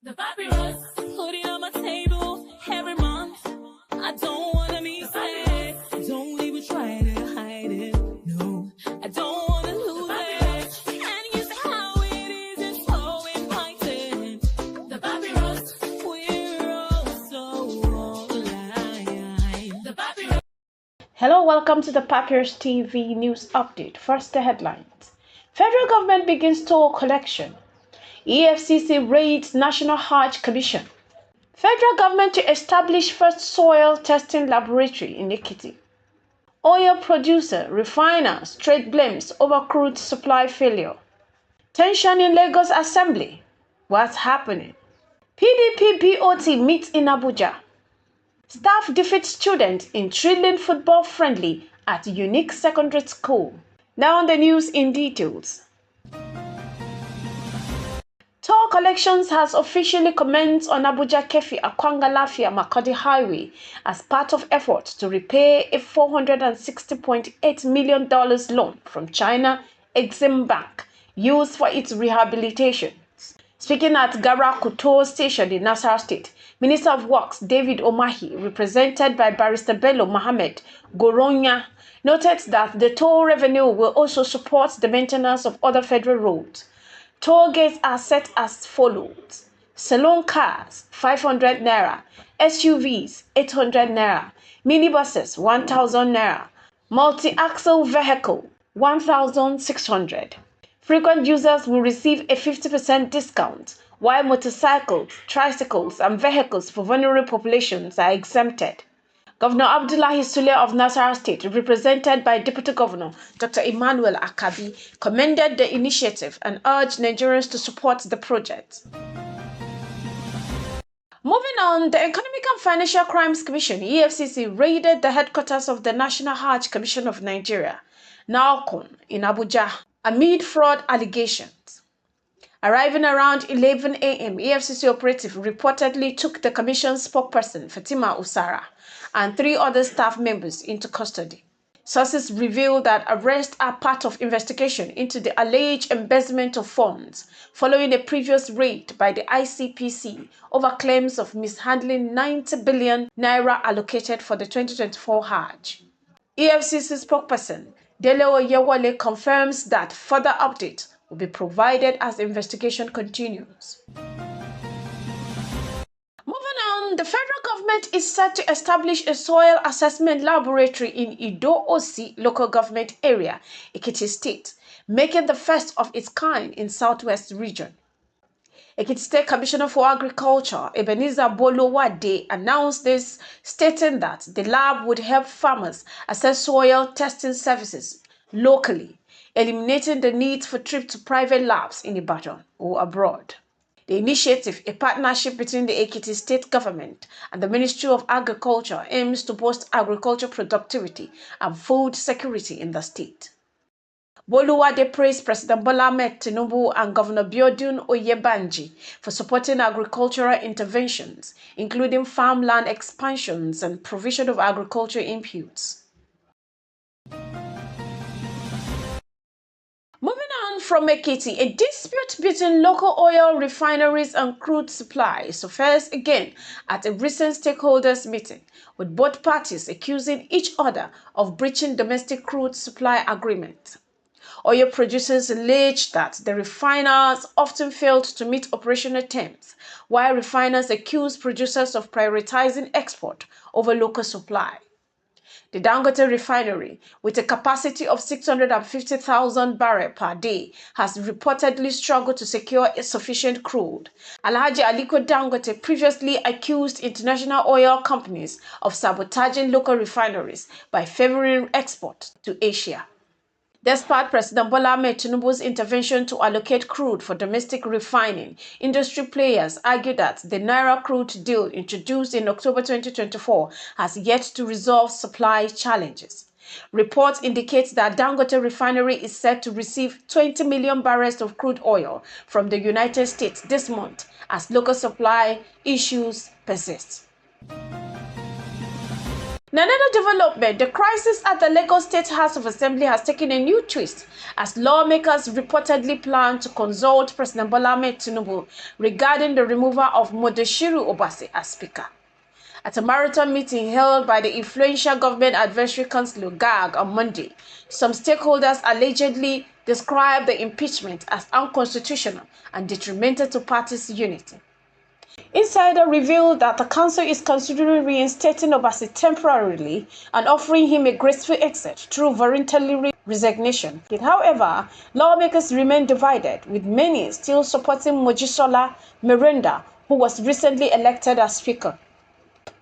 The papyrus, putting on my table every month. I don't wanna be sad. Don't even try to hide it. No, I don't wanna lose it. And you see how it is, it's so inviting. The papyrus, we're all so alive. The papyrus. Hello, welcome to the Papyrus TV News Update. First, the headlines. Federal government begins toll collection. EFCC raids National Hajj Commission. Federal government to establish first soil testing laboratory in Ekiti. Oil producer, refiner, straight blames over crude supply failure. Tension in Lagos Assembly. What's happening? PDP BOT meets in Abuja. Staff defeats students in thrilling football friendly at Unique Secondary School. Now on the news in details. Toll collections has officially commenced on Abuja-Kefi Akwanga-Lafia Makurdi Highway as part of efforts to repay a $460.8 million loan from China Exim Bank used for its rehabilitation. Speaking at Gara Kuto Station in Nasarawa State, Minister of Works David Omahi, represented by Barrister Bello Mohammed Goronya, noted that the toll revenue will also support the maintenance of other federal roads. Toll gates are set as follows: saloon cars 500 naira, SUVs 800 naira, minibuses 1000 naira, multi-axle vehicle 1600. Frequent users will receive a 50% discount, while motorcycles, tricycles, and vehicles for vulnerable populations are exempted. Governor Abdullahi Sule of Nasarawa State, represented by Deputy Governor Dr. Emmanuel Akabi, commended the initiative and urged Nigerians to support the project. Moving on, the Economic and Financial Crimes Commission, EFCC, raided the headquarters of the National Hajj Commission of Nigeria, NAOCON, in Abuja, amid fraud allegations. Arriving around 11 a.m., EFCC operative reportedly took the commission's spokesperson, Fatima Usara, and 3 other staff members into custody. Sources reveal that arrests are part of investigation into the alleged embezzlement of funds following a previous raid by the ICPC over claims of mishandling 90 billion naira allocated for the 2024 Hajj. EFCC spokesperson Dele Oyewole confirms that further updates will be provided as the investigation continues. Moving on, the federal government is set to establish a soil assessment laboratory in Ido-Osi local government area, Ekiti State, making the first of its kind in Southwest region. Ekiti State Commissioner for Agriculture, Ebenezer Bolowade, announced this, stating that the lab would help farmers assess soil testing services locally, eliminating the need for trips to private labs in Ibadan or abroad. The initiative, a partnership between the Ekiti State Government and the Ministry of Agriculture, aims to boost agriculture productivity and food security in the state. Boluwade praised President Bola Ahmed Tinubu and Governor Biodun Oyebanji for supporting agricultural interventions, including farmland expansions and provision of agriculture inputs. Moving on from Ekiti, a dispute between local oil refineries and crude supply surfaced again at a recent stakeholders meeting, with both parties accusing each other of breaching domestic crude supply agreement. Oil producers allege that the refiners often failed to meet operational terms, while refiners accuse producers of prioritizing export over local supply. The Dangote refinery, with a capacity of 650,000 barrels per day, has reportedly struggled to secure sufficient crude. Alhaji Aliko Dangote previously accused international oil companies of sabotaging local refineries by favoring export to Asia. Despite President Bola Ahmed Tinubu's intervention to allocate crude for domestic refining, industry players argue that the Naira crude deal introduced in October 2024 has yet to resolve supply challenges. Reports indicate that Dangote refinery is set to receive 20 million barrels of crude oil from the United States this month as local supply issues persist. In another development, the crisis at the Lagos State House of Assembly has taken a new twist as lawmakers reportedly plan to consult President Bola Ahmed Tinubu regarding the removal of Modeshiru Obasi as Speaker. At a marathon meeting held by the influential Government Advisory Council (GAG) on Monday, some stakeholders allegedly described the impeachment as unconstitutional and detrimental to party's unity. Insider revealed that the council is considering reinstating Obasi temporarily and offering him a graceful exit through voluntary resignation. However, lawmakers remain divided, with many still supporting Mojisola Merenda, who was recently elected as Speaker.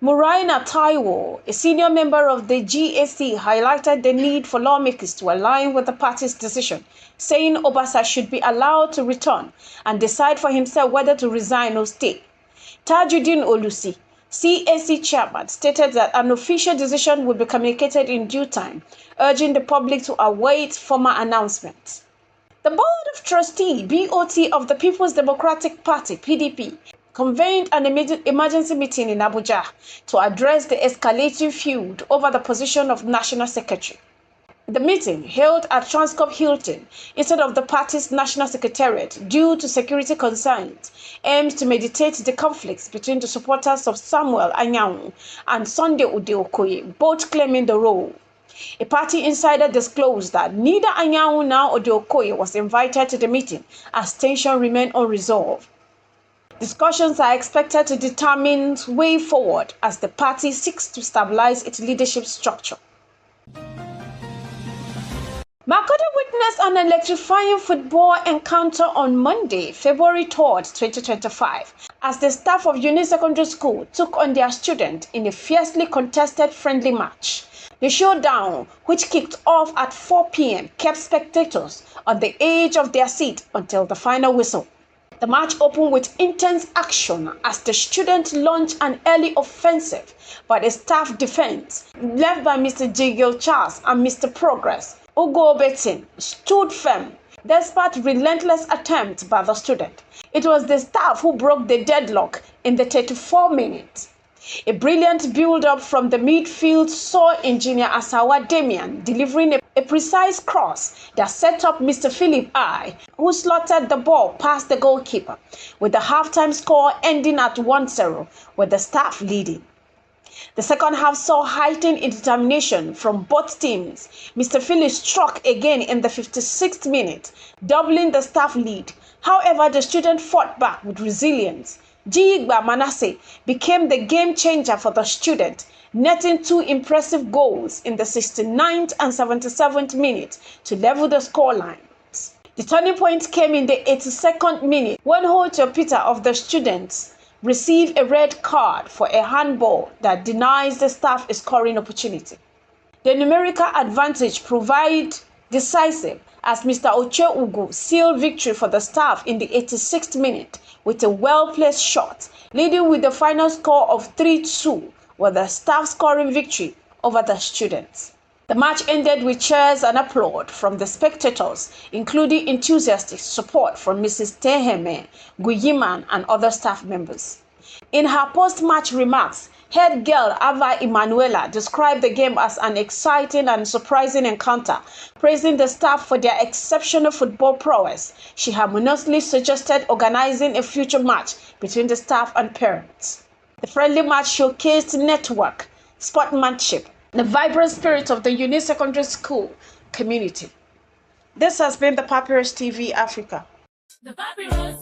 Muraina Taiwo, a senior member of the GAC, highlighted the need for lawmakers to align with the party's decision, saying Obasa should be allowed to return and decide for himself whether to resign or stay. Tajuddin Olusi, CAC chairman, stated that an official decision would be communicated in due time, urging the public to await formal announcements. The Board of Trustees (BOT) of the People's Democratic Party (PDP) convened an emergency meeting in Abuja to address the escalating feud over the position of National Secretary. The meeting, held at Transcorp Hilton instead of the party's National Secretariat due to security concerns, aims to mediate the conflicts between the supporters of Samuel Anyanwu and Sunday Odeokoye, both claiming the role. A party insider disclosed that neither Anyanwu nor Odeokoye was invited to the meeting as tension remained unresolved. Discussions are expected to determine way forward as the party seeks to stabilize its leadership structure. Makurdi witnessed an electrifying football encounter on Monday, February 3rd, 2025, as the staff of Uni Secondary School took on their student in a fiercely contested friendly match. The showdown, which kicked off at 4 p.m., kept spectators on the edge of their seat until the final whistle. The match opened with intense action as the students launched an early offensive, but the staff defense, led by Mr. Jigil Charles and Mr. Progress Ugo Betin, stood firm despite relentless attempts by the student. It was the staff who broke the deadlock in the 34 minutes. A brilliant build-up from the midfield saw engineer Asawa Damian delivering a precise cross that set up Mr. Philip I, who slotted the ball past the goalkeeper, with the halftime score ending at 1-0, with the staff leading. The second half saw heightened determination from both teams. Mr. Phillips struck again in the 56th minute, doubling the staff lead. However, the student fought back with resilience. Jigba Manasseh became the game changer for the student, netting 2 impressive goals in the 69th and 77th minute to level the scoreline. The turning point came in the 82nd minute when Hojo Peter of the students received a red card for a handball that denies the staff a scoring opportunity. The numerical advantage proved decisive as Mr. Oche Ugu sealed victory for the staff in the 86th minute with a well-placed shot, leading with the final score of 3-2, with the staff scoring victory over the students. The match ended with cheers and applaud from the spectators, including enthusiastic support from Mrs. Teheme, Guyiman, and other staff members. In her post-match remarks, head girl Ava Emanuela described the game as an exciting and surprising encounter, praising the staff for their exceptional football prowess. She harmoniously suggested organizing a future match between the staff and parents. The friendly match showcased network, sportsmanship, the vibrant spirit of the Uni Secondary School community. This has been the Papyrus TV Africa. The Papyrus.